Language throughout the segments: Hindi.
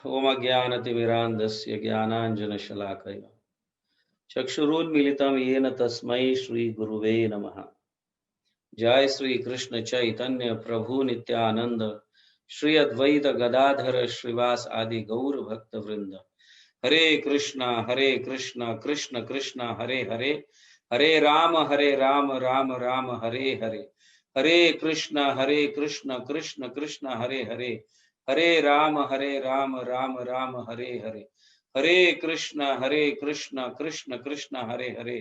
ओम अज्ञानतिमिरान्धस्य ज्ञानाञ्जनशलाकया चक्षुरुन्मीलितं येन तस्मै श्रीगुरुवे नमः। जय श्री कृष्ण चैतन्य प्रभु नित्यानंद श्री अद्वैत गदाधर श्रीवास आदि गौर भक्त वृंद। हरे कृष्णा कृष्ण कृष्ण हरे हरे, हरे राम राम राम हरे हरे। हरे कृष्णा कृष्ण कृष्ण हरे हरे, हरे राम राम राम हरे हरे। हरे कृष्णा कृष्ण कृष्ण हरे हरे,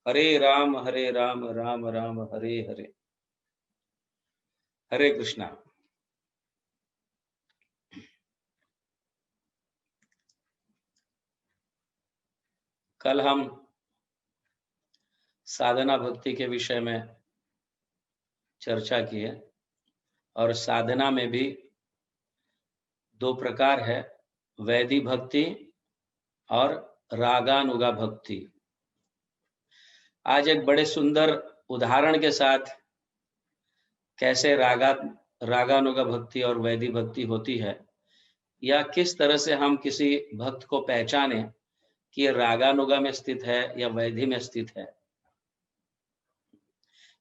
हरे राम राम राम हरे हरे। हरे कृष्णा। कल हम साधना भक्ति के विषय में चर्चा किए और साधना में भी दो प्रकार है, वैदिक भक्ति और रागानुगा भक्ति। आज एक बड़े सुंदर उदाहरण के साथ कैसे रागानुगा भक्ति और वैदिक भक्ति होती है, या किस तरह से हम किसी भक्त को पहचाने कि ये रागानुगा में स्थित है या वैधि में स्थित है।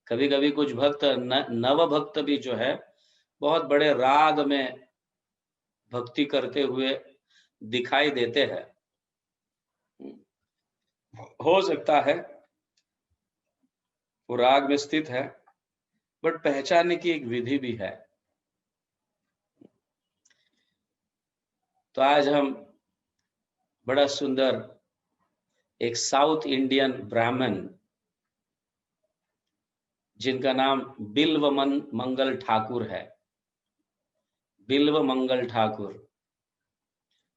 कभी कभी कुछ भक्त नव भक्त भी जो है बहुत बड़े राग में भक्ति करते हुए दिखाई देते हैं। हो सकता है वो राग में स्थित है, बट पहचानने की एक विधि भी है। तो आज हम बड़ा सुंदर एक साउथ इंडियन ब्राह्मण जिनका नाम बिल्व मंगल ठाकुर है, बिल्व मंगल ठाकुर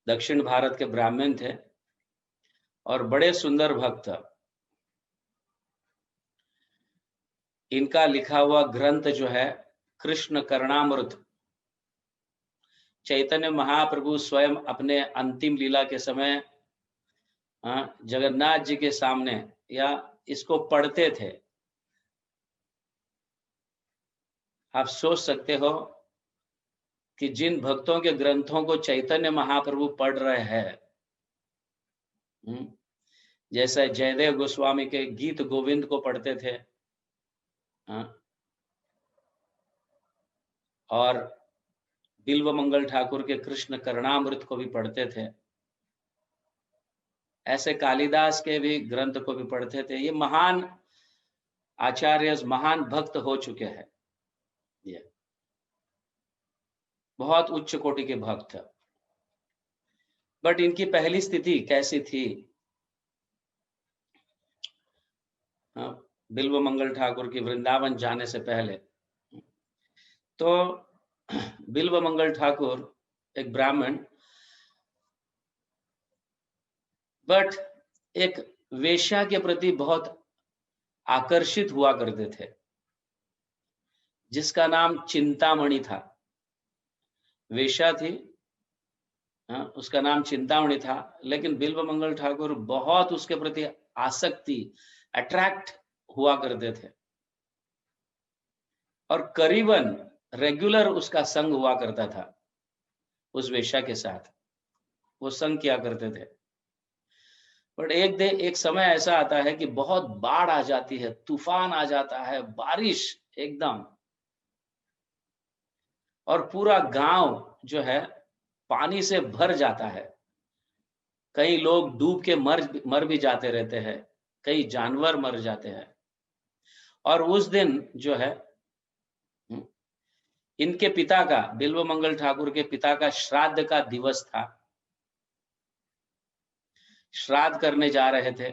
दक्षिण भारत के ब्राह्मण थे और बड़े सुंदर भक्त। इनका लिखा हुआ ग्रंथ जो है कृष्ण करणामृत, चैतन्य महाप्रभु स्वयं अपने अंतिम लीला के समय जगन्नाथ जी के सामने या इसको पढ़ते थे। आप सोच सकते हो कि जिन भक्तों के ग्रंथों को चैतन्य महाप्रभु पढ़ रहे हैं, जैसे जयदेव गोस्वामी के गीत गोविंद को पढ़ते थे, और बिल्व मंगल ठाकुर के कृष्ण करणामृत को भी पढ़ते थे, ऐसे कालिदास के भी ग्रंथ को भी पढ़ते थे। ये महान आचार्य, महान भक्त हो चुके हैं, ये बहुत उच्च कोटि के भक्त। बट इनकी पहली स्थिति कैसी थी? बिल्व मंगल ठाकुर की वृंदावन जाने से पहले तो बिल्व मंगल ठाकुर एक ब्राह्मण, बट एक वेश्या के प्रति बहुत आकर्षित हुआ करते थे, जिसका नाम चिंतामणि था। वेश्या थी, उसका नाम चिंतामणि था, लेकिन बिल्व मंगल ठाकुर बहुत उसके प्रति आसक्ति, अट्रैक्ट हुआ करते थे और करीबन रेगुलर उसका संग हुआ करता था। उस वेश्या के साथ वो संग किया करते थे। बट एक समय ऐसा आता है कि बहुत बाढ़ आ जाती है, तूफान आ जाता है, बारिश एकदम, और पूरा गांव जो है पानी से भर जाता है। कई लोग डूब के मर भी जाते रहते हैं, कई जानवर मर जाते हैं। और उस दिन जो है इनके पिता का, बिल्व मंगल ठाकुर के पिता का श्राद्ध का दिवस था। श्राद्ध करने जा रहे थे,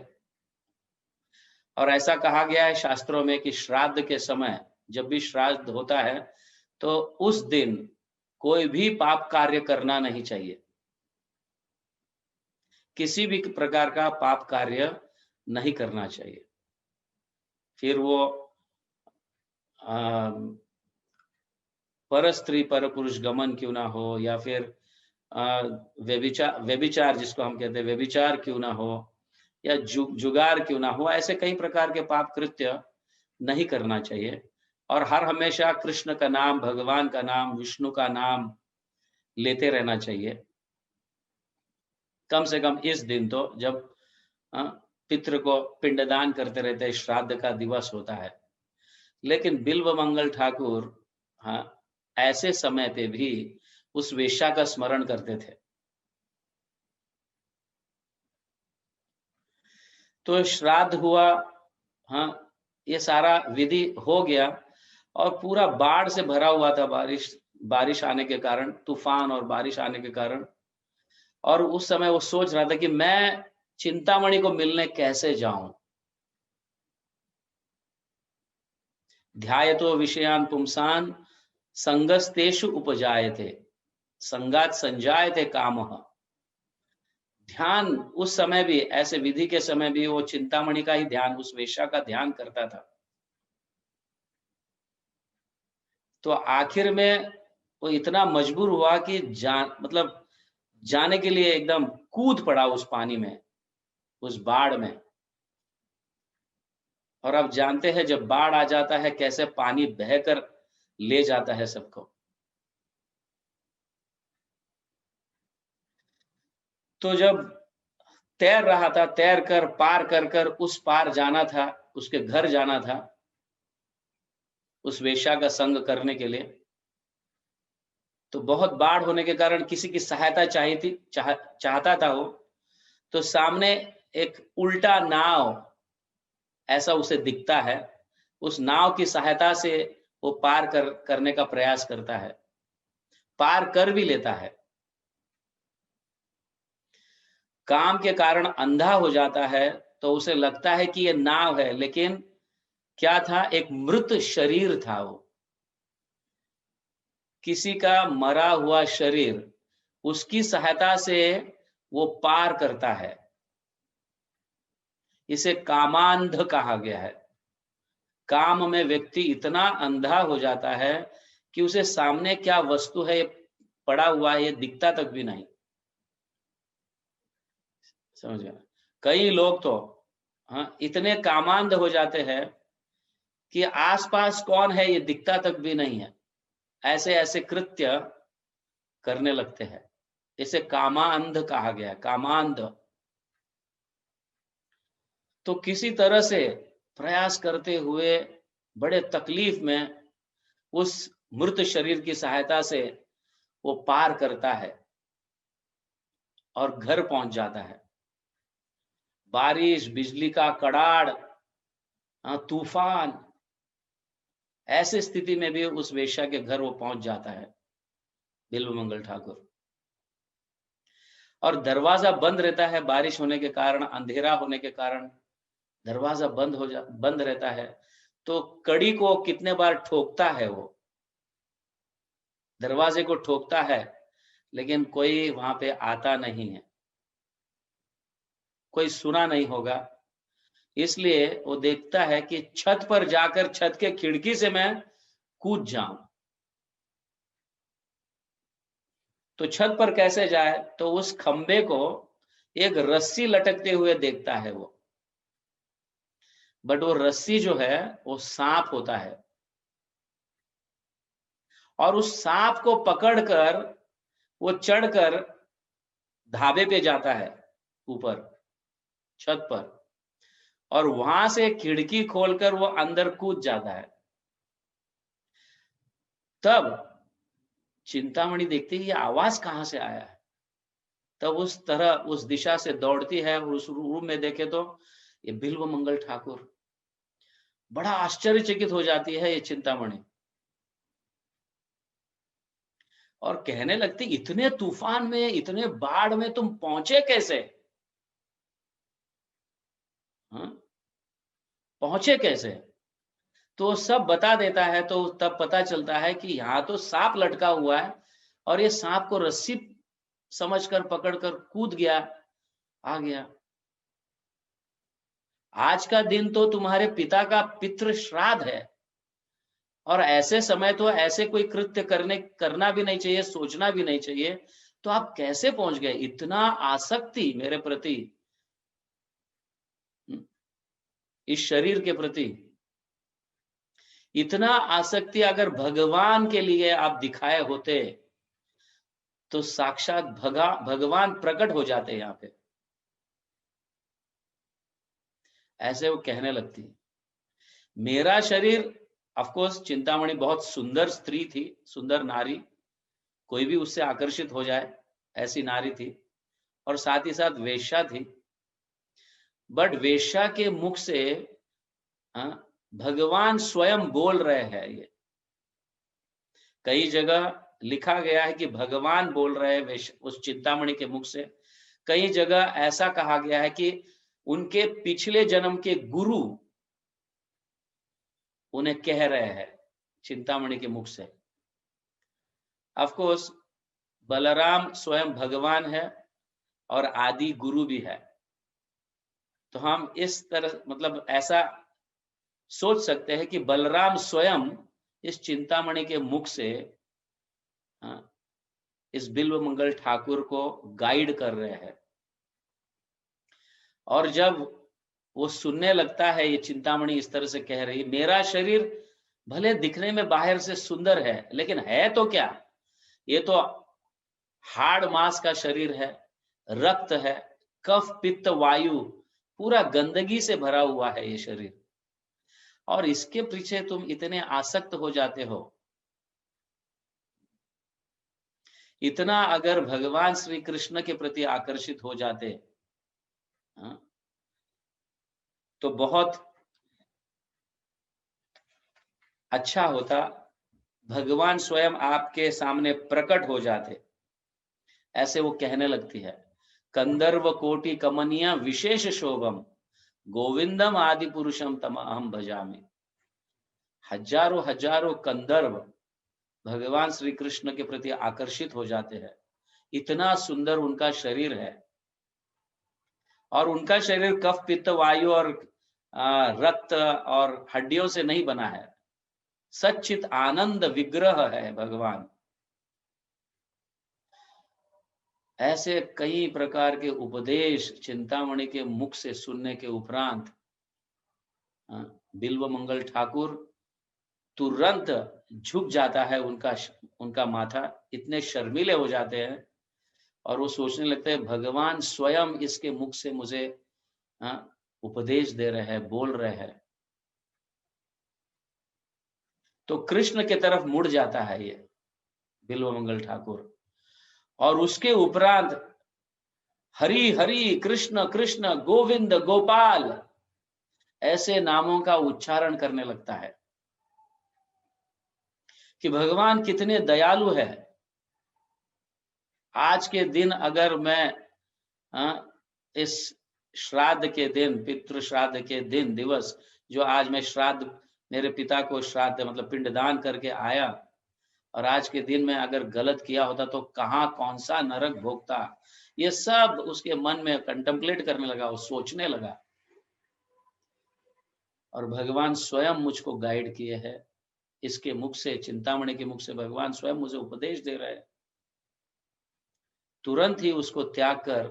और ऐसा कहा गया है शास्त्रों में कि श्राद्ध के समय, जब भी श्राद्ध होता है तो उस दिन कोई भी पाप कार्य करना नहीं चाहिए, किसी भी प्रकार का पाप कार्य नहीं करना चाहिए। फिर वो पर स्त्री पर पुरुष गमन क्यों ना हो, या फिर व्यभिचार जिसको हम कहते हैं व्यभिचार क्यों ना हो, या जुगार क्यों ना हो, ऐसे कई प्रकार के पाप कृत्य नहीं करना चाहिए। और हर हमेशा कृष्ण का नाम, भगवान का नाम, विष्णु का नाम लेते रहना चाहिए। कम से कम इस दिन तो, जब पितृ को पिंडदान करते रहते हैं, श्राद्ध का दिवस होता है। लेकिन बिल्व मंगल ठाकुर ऐसे समय पे भी उस वेश्या का स्मरण करते थे। तो श्राद्ध हुआ, ये सारा विधि हो गया, और पूरा बाढ़ से भरा हुआ था, बारिश आने के कारण, तूफान और बारिश आने के कारण। और उस समय वो सोच रहा था कि मैं चिंतामणि को मिलने कैसे जाऊं। ध्यायतो विषयान पुंसान संगस्तेषु उपजायते संगात संजायते कामः। ध्यान उस समय भी, ऐसे विधि के समय भी, वो चिंतामणि का ही ध्यान, उस वेश्या का ध्यान करता था। तो आखिर में वो इतना मजबूर हुआ कि जाने के लिए एकदम कूद पड़ा उस पानी में, उस बाढ़ में। और अब जानते हैं जब बाढ़ आ जाता है कैसे पानी बहकर ले जाता है सबको। तो जब तैर रहा था, तैर कर पार कर कर उस पार जाना था, उसके घर जाना था, उस वेश्या का संग करने के लिए। तो बहुत बाढ़ होने के कारण किसी की सहायता चाहता था वो। तो सामने एक उल्टा नाव ऐसा उसे दिखता है, उस नाव की सहायता से वो पार करने का प्रयास करता है, पार कर भी लेता है। काम के कारण अंधा हो जाता है, तो उसे लगता है कि ये नाव है, लेकिन क्या था, एक मृत शरीर था। वो किसी का मरा हुआ शरीर, उसकी सहायता से वो पार करता है। इसे कामांध कहा गया है। काम में व्यक्ति इतना अंधा हो जाता है कि उसे सामने क्या वस्तु है पड़ा हुआ है ये दिखता तक भी नहीं। समझ गया? कई लोग तो इतने कामांध हो जाते हैं कि आसपास कौन है ये दिखता तक भी नहीं है, ऐसे ऐसे कृत्य करने लगते हैं। इसे कामांध कहा गया है, कामांध। तो किसी तरह से प्रयास करते हुए, बड़े तकलीफ में, उस मृत शरीर की सहायता से वो पार करता है और घर पहुंच जाता है। बारिश, बिजली का कड़ाड़, तूफान, ऐसी स्थिति में भी उस वेश्या के घर वो पहुंच जाता है, बिल्व मंगल ठाकुर। और दरवाजा बंद रहता है, बारिश होने के कारण, अंधेरा होने के कारण दरवाजा बंद रहता है। तो कड़ी को कितने बार ठोकता है वो, दरवाजे को ठोकता है, लेकिन कोई वहां पे आता नहीं है, कोई सुना नहीं होगा। इसलिए वो देखता है कि छत पर जाकर, छत के खिड़की से मैं कूद जाऊं। तो छत पर कैसे जाए, तो उस खंबे को एक रस्सी लटकते हुए देखता है वो। बट वो रस्सी जो है वो सांप होता है, और उस सांप को पकड़कर वो चढ़कर ढाबे पे जाता है, ऊपर छत पर, और वहां से खिड़की खोलकर वो अंदर कूद जाता है। तब चिंतामणि देखती है ये आवाज कहां से आया है। तब उस दिशा से दौड़ती है, और उस रूम में देखे तो ये बिल्व मंगल ठाकुर। बड़ा आश्चर्यचकित हो जाती है ये चिंतामणि, और कहने लगती, इतने तूफान में, इतने बाढ़ में तुम पहुंचे कैसे? पहुंचे कैसे? तो सब बता देता है। तो तब पता चलता है कि यहाँ तो सांप लटका हुआ है, और ये सांप को रस्सी समझकर पकड़कर कूद गया, आ गया। आज का दिन तो तुम्हारे पिता का पितृ श्राद्ध है, और ऐसे समय तो ऐसे कोई कृत्य करना भी नहीं चाहिए, सोचना भी नहीं चाहिए। तो आप कैसे पहुंच गए? इतना आसक्ति मेरे प्रति, इस शरीर के प्रति इतना आसक्ति अगर भगवान के लिए आप दिखाए होते, तो साक्षात भगवान प्रकट हो जाते हैं यहाँ पे। ऐसे वो कहने लगती है, मेरा शरीर, ऑफ कोर्स चिंतामणि बहुत सुंदर स्त्री थी, सुंदर नारी, कोई भी उससे आकर्षित हो जाए ऐसी नारी थी, और साथ ही साथ वेश्या थी। बट वेश्या के मुख से भगवान स्वयं बोल रहे हैं। ये कई जगह लिखा गया है कि भगवान बोल रहे हैं उस चिंतामणि के मुख से। कई जगह ऐसा कहा गया है कि उनके पिछले जन्म के गुरु उन्हें कह रहे हैं चिंतामणि के मुख से। ऑफ कोर्स बलराम स्वयं भगवान है और आदि गुरु भी है, तो हम इस तरह मतलब ऐसा सोच सकते हैं कि बलराम स्वयं इस चिंतामणि के मुख से इस बिल्व मंगल ठाकुर को गाइड कर रहे हैं। और जब वो सुनने लगता है, ये चिंतामणि इस तरह से कह रही, मेरा शरीर भले दिखने में बाहर से सुंदर है, लेकिन है तो क्या, ये तो हाड़ मांस का शरीर है, रक्त है, कफ पित्त वायु पूरा गंदगी से भरा हुआ है ये शरीर, और इसके पीछे तुम इतने आसक्त हो जाते हो। इतना अगर भगवान श्री कृष्ण के प्रति आकर्षित हो जाते तो बहुत अच्छा होता, भगवान स्वयं आपके सामने प्रकट हो जाते। ऐसे वो कहने लगती है, कंदर्व कोटि कमनिया विशेष शोभम गोविंदम आदि पुरुषम तम अहम भजामि। हजारों हजारों कंदर्व भगवान श्री कृष्ण के प्रति आकर्षित हो जाते हैं। इतना सुंदर उनका शरीर है, और उनका शरीर कफ पित्त वायु और रक्त और हड्डियों से नहीं बना है, सच्चित आनंद विग्रह है भगवान। ऐसे कई प्रकार के उपदेश चिंतामणि के मुख से सुनने के उपरांत बिल्व मंगल ठाकुर तुरंत झुक जाता है उनका माथा, इतने शर्मीले हो जाते हैं, और वो सोचने लगते हैं भगवान स्वयं इसके मुख से मुझे उपदेश दे रहे हैं, बोल रहे हैं। तो कृष्ण के तरफ मुड़ जाता है ये बिल्व मंगल ठाकुर, और उसके उपरांत हरि हरि कृष्ण कृष्ण गोविंद गोपाल ऐसे नामों का उच्चारण करने लगता है कि भगवान कितने दयालु है। आज के दिन अगर मैं इस श्राद्ध के दिन, पितृ श्राद्ध के दिन दिवस, जो आज मैं श्राद्ध, मेरे पिता को श्राद्ध मतलब पिंडदान करके आया, और आज के दिन में अगर गलत किया होता तो कहाँ कौन सा नरक भोगता, ये सब उसके मन में कंटेम्पलेट करने लगा, वो सोचने लगा। और भगवान स्वयं मुझको गाइड किए हैं, इसके मुख से, चिंतामणि के मुख से भगवान स्वयं मुझे उपदेश दे रहे हैं। तुरंत ही उसको त्याग कर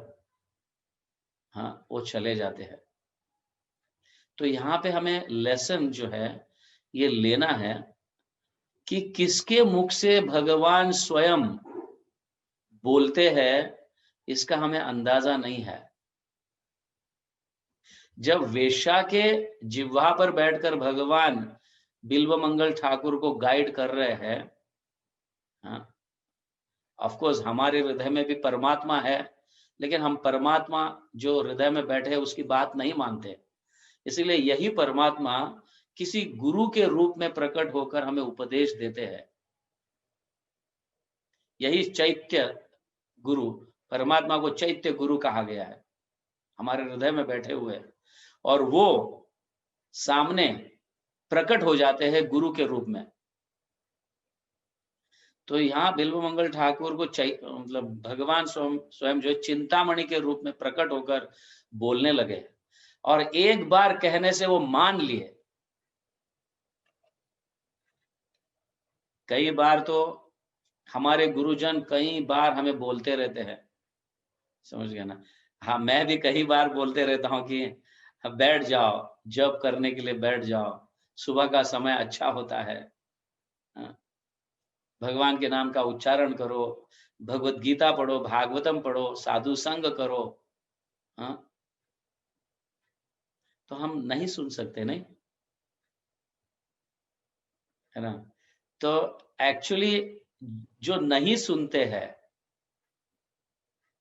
वो चले जाते हैं। तो यहाँ पे हमें लेसन जो है ये लेना है कि किसके मुख से भगवान स्वयं बोलते हैं, इसका हमें अंदाजा नहीं है। जब वेश्या के जिह्वा पर बैठकर भगवान बिल्व मंगल ठाकुर को गाइड कर रहे हैं, ऑफ कोर्स हमारे हृदय में भी परमात्मा है, लेकिन हम परमात्मा जो हृदय में बैठे हैं उसकी बात नहीं मानते। इसलिए यही परमात्मा किसी गुरु के रूप में प्रकट होकर हमें उपदेश देते हैं। यही चैत्य गुरु, परमात्मा को चैत्य गुरु कहा गया है, हमारे हृदय में बैठे हुए हैं, और वो सामने प्रकट हो जाते हैं गुरु के रूप में। तो यहाँ बिल्व मंगल ठाकुर को मतलब भगवान स्वयं जो चिंतामणि के रूप में प्रकट होकर बोलने लगे, और एक बार कहने से वो मान लिए। कई बार तो हमारे गुरुजन कई बार हमें बोलते रहते हैं, समझ गए ना। हाँ, मैं भी कई बार बोलते रहता हूँ कि बैठ जाओ, जप करने के लिए बैठ जाओ, सुबह का समय अच्छा होता है, भगवान के नाम का उच्चारण करो, भगवत गीता पढ़ो, भागवतम पढ़ो, साधु संग करो, हाँ, तो हम नहीं सुन सकते, नहीं है ना? तो एक्चुअली जो नहीं सुनते हैं,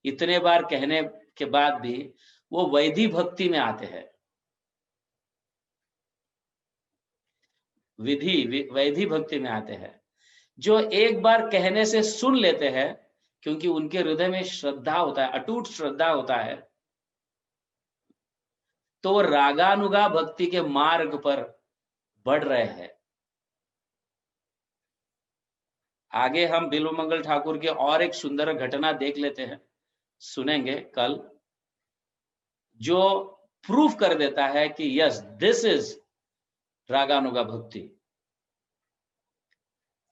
इतने बार कहने के बाद भी वो वैधि भक्ति में आते हैं। वैधि भक्ति में आते हैं। जो एक बार कहने से सुन लेते हैं, क्योंकि उनके हृदय में श्रद्धा होता है, अटूट श्रद्धा होता है, तो वो रागानुगा भक्ति के मार्ग पर बढ़ रहे हैं। आगे हम बिल्वमंगल ठाकुर के और एक सुंदर घटना देख लेते हैं, सुनेंगे कल, जो प्रूफ कर देता है कि यस, दिस इज रागानुगा भक्ति।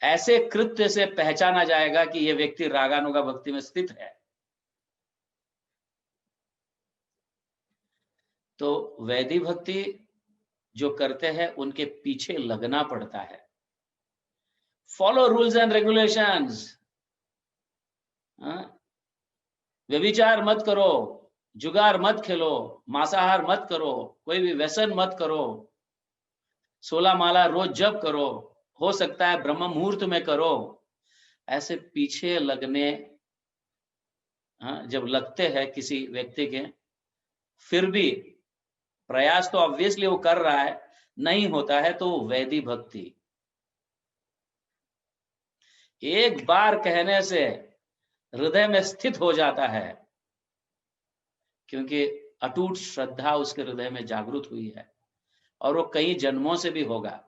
ऐसे कृत्य से पहचाना जाएगा कि यह व्यक्ति रागानुगा भक्ति में स्थित है। तो वैधि भक्ति जो करते हैं उनके पीछे लगना पड़ता है। फॉलो रूल्स एंड रेगुलेशंस, व्यभिचार मत करो, जुगार मत खेलो, मांसाहार मत करो, कोई भी व्यसन मत करो, 16 माला रोज जप करो, हो सकता है ब्रह्म मुहूर्त में करो। ऐसे पीछे लगने, जब लगते हैं किसी व्यक्ति के, फिर भी प्रयास तो ऑब्वियसली वो कर रहा है, नहीं होता है, तो वैधि भक्ति। एक बार कहने से हृदय में स्थित हो जाता है, क्योंकि अटूट श्रद्धा उसके हृदय में जागृत हुई है, और वो कई जन्मों से भी होगा।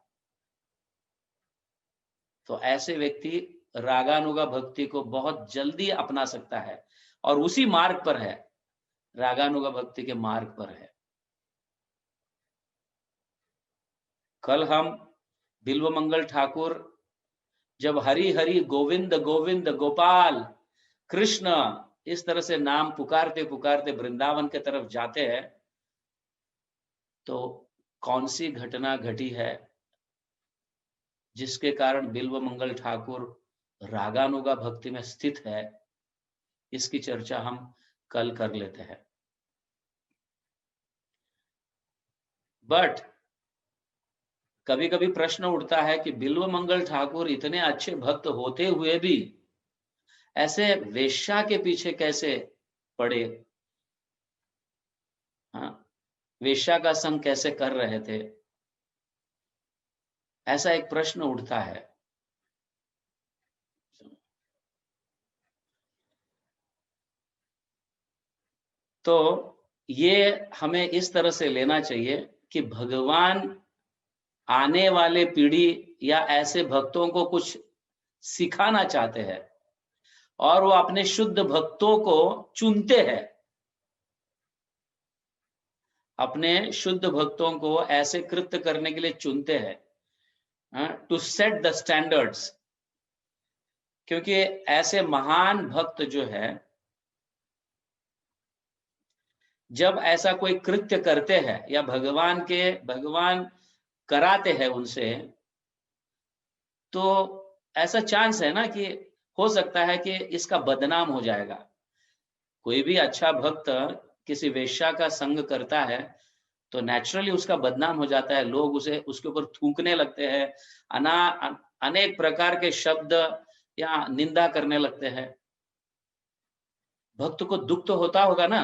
तो ऐसे व्यक्ति रागानुगा भक्ति को बहुत जल्दी अपना सकता है, और उसी मार्ग पर है, रागानुगा भक्ति के मार्ग पर है। कल हम बिल्वमंगल ठाकुर जब हरि हरि गोविंद गोविंद गोपाल कृष्ण इस तरह से नाम पुकारते पुकारते वृंदावन के तरफ जाते हैं, तो कौन सी घटना घटी है जिसके कारण बिल्वमंगल ठाकुर रागानुगा भक्ति में स्थित है, इसकी चर्चा हम कल कर लेते हैं। बट कभी कभी प्रश्न उठता है कि बिल्वमंगल ठाकुर इतने अच्छे भक्त होते हुए भी ऐसे वेश्या के पीछे कैसे पड़े, वेश्या का संग कैसे कर रहे थे, ऐसा एक प्रश्न उठता है। तो ये हमें इस तरह से लेना चाहिए कि भगवान आने वाले पीढ़ी या ऐसे भक्तों को कुछ सिखाना चाहते हैं, और वो अपने शुद्ध भक्तों को चुनते हैं, अपने शुद्ध भक्तों को ऐसे कृत्य करने के लिए चुनते हैं, टू सेट द स्टैंडर्ड्स। क्योंकि ऐसे महान भक्त जो है, जब ऐसा कोई कृत्य करते हैं या भगवान कराते हैं उनसे, तो ऐसा चांस है ना कि हो सकता है कि इसका बदनाम हो जाएगा। कोई भी अच्छा भक्त किसी वेश्या का संग करता है तो नेचुरली उसका बदनाम हो जाता है, लोग उसके ऊपर थूकने लगते हैं, अनेक प्रकार के शब्द या निंदा करने लगते हैं। भक्त को दुख तो होता होगा ना,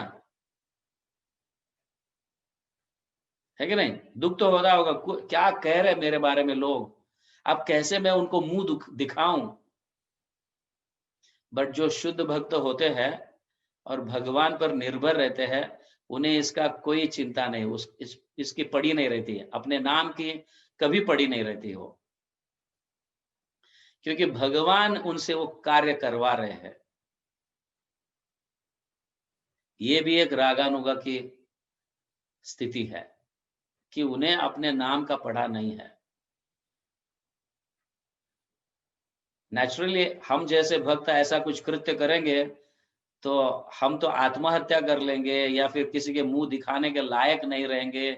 है कि नहीं? दुख तो होता होगा, क्या कह रहे मेरे बारे में लोग, अब कैसे मैं उनको मुंह दिखाऊं। बट जो शुद्ध भक्त होते हैं और भगवान पर निर्भर रहते हैं, उन्हें इसका कोई चिंता नहीं, इसकी पड़ी नहीं रहती है, अपने नाम की कभी पड़ी नहीं रहती हो, क्योंकि भगवान उनसे वो कार्य करवा रहे हैं। ये भी एक रागानुगा की स्थिति है कि उन्हें अपने नाम का पड़ा नहीं है। नेचुरली हम जैसे भक्त ऐसा कुछ कृत्य करेंगे तो हम तो आत्महत्या कर लेंगे, या फिर किसी के मुंह दिखाने के लायक नहीं रहेंगे,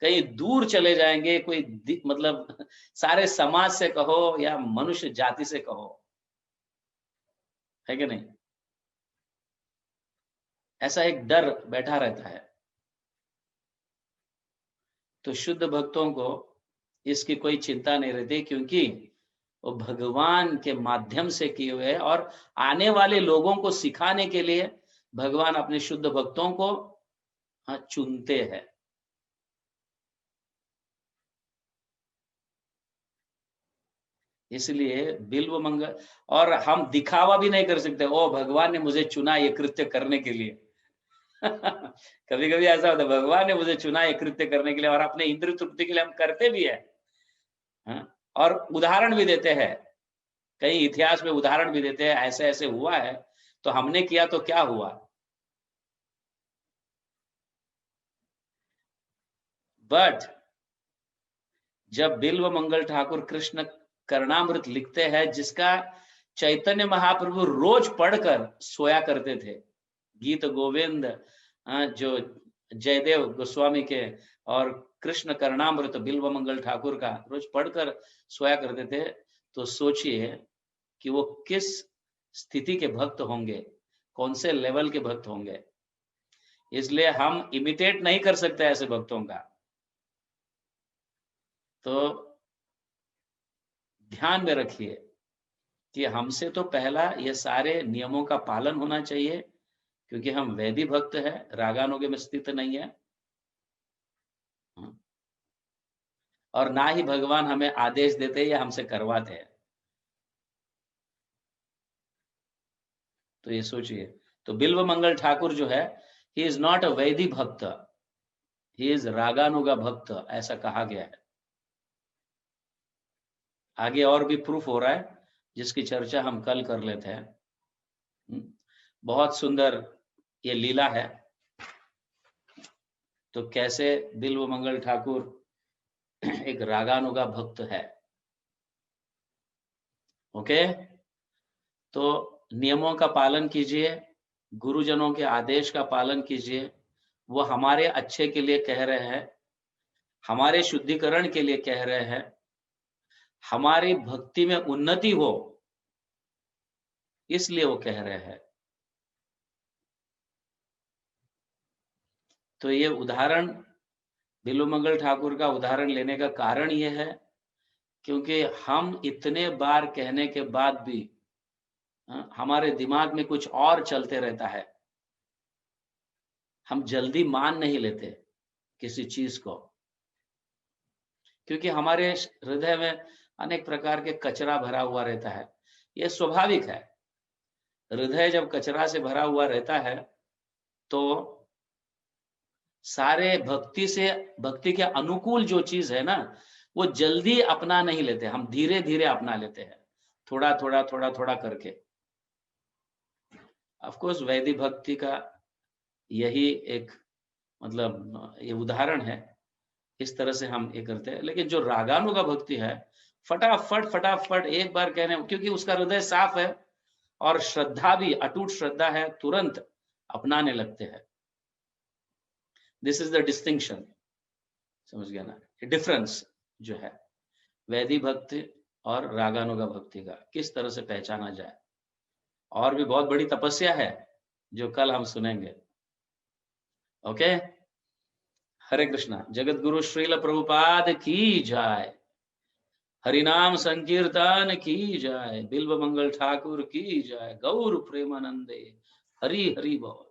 कहीं दूर चले जाएंगे, कोई मतलब सारे समाज से कहो या मनुष्य जाति से कहो, है कि नहीं? ऐसा एक डर बैठा रहता है। तो शुद्ध भक्तों को इसकी कोई चिंता नहीं रहती, क्योंकि वो भगवान के माध्यम से किए हुए, और आने वाले लोगों को सिखाने के लिए भगवान अपने शुद्ध भक्तों को चुनते हैं। इसलिए बिल्व मंगल, और हम दिखावा भी नहीं कर सकते, ओ भगवान ने मुझे चुना ये कृत्य करने के लिए। कभी कभी ऐसा होता है, भगवान ने मुझे चुना ये कृत्य करने के लिए, और अपने इंद्र तृप्ति के लिए हम करते भी है। और उदाहरण भी देते हैं, कई इतिहास में उदाहरण भी देते हैं, ऐसे ऐसे हुआ है, तो हमने किया तो क्या हुआ। बट जब बिल्व मंगल ठाकुर कृष्ण करणामृत लिखते हैं, जिसका चैतन्य महाप्रभु रोज पढ़कर सोया करते थे, गीत गोविंद जो जयदेव गोस्वामी के, और कृष्ण करणामृत बिल्व मंगल ठाकुर का रोज पढ़कर सोया करते थे, तो सोचिए कि वो किस स्थिति के भक्त होंगे, कौन से लेवल के भक्त होंगे। इसलिए हम इमिटेट नहीं कर सकते ऐसे भक्तों का। तो ध्यान में रखिए कि हमसे तो पहला ये सारे नियमों का पालन होना चाहिए, क्योंकि हम वैदिक भक्त है, रागानुगे में स्थित नहीं है, और ना ही भगवान हमें आदेश देते या हमसे करवाते हैं। तो ये सोचिए, तो बिल्व मंगल ठाकुर जो है, ही इज नॉट अ वैदिक भक्त, ही इज रागानुगा भक्त, ऐसा कहा गया है। आगे और भी प्रूफ हो रहा है, जिसकी चर्चा हम कल कर लेते हैं। बहुत सुंदर ये लीला है। तो कैसे बिल्व मंगल ठाकुर एक रागानुगा भक्त है। ओके, तो नियमों का पालन कीजिए, गुरुजनों के आदेश का पालन कीजिए, वो हमारे अच्छे के लिए कह रहे हैं, हमारे शुद्धिकरण के लिए कह रहे हैं, हमारी भक्ति में उन्नति हो, इसलिए वो कह रहे हैं। तो ये उदाहरण, बिल्व मंगल ठाकुर का उदाहरण लेने का कारण ये है, क्योंकि हम इतने बार कहने के बाद भी हमारे दिमाग में कुछ और चलते रहता है, हम जल्दी मान नहीं लेते किसी चीज को, क्योंकि हमारे हृदय में अनेक प्रकार के कचरा भरा हुआ रहता है। ये स्वाभाविक है, हृदय जब कचरा से भरा हुआ रहता है, तो सारे भक्ति के अनुकूल जो चीज है ना, वो जल्दी अपना नहीं लेते, हम धीरे धीरे अपना लेते हैं, थोड़ा थोड़ा थोड़ा थोड़ा करके। ऑफ कोर्स वैदिक भक्ति का यही एक मतलब ये उदाहरण है, इस तरह से हम ये करते हैं। लेकिन जो रागानुगा भक्ति है, फटाफट फटाफट एक बार कहने, क्योंकि उसका हृदय साफ है और श्रद्धा भी अटूट श्रद्धा है, तुरंत अपनाने लगते हैं। दिस इज द डिस्टिंक्शन, समझ गया ना, डिफरेंस जो है वैदिक भक्ति और रागानुगा भक्ति का, किस तरह से पहचाना जाए। और भी बहुत बड़ी तपस्या है जो कल हम सुनेंगे। ओके, हरे कृष्णा। जगत गुरु श्रील प्रभुपाद की जाय, हरिनाम संकीर्तन की जाय, बिल्व मंगल ठाकुर की जाय, गौर प्रेमानंदे, हरि हरि बोल।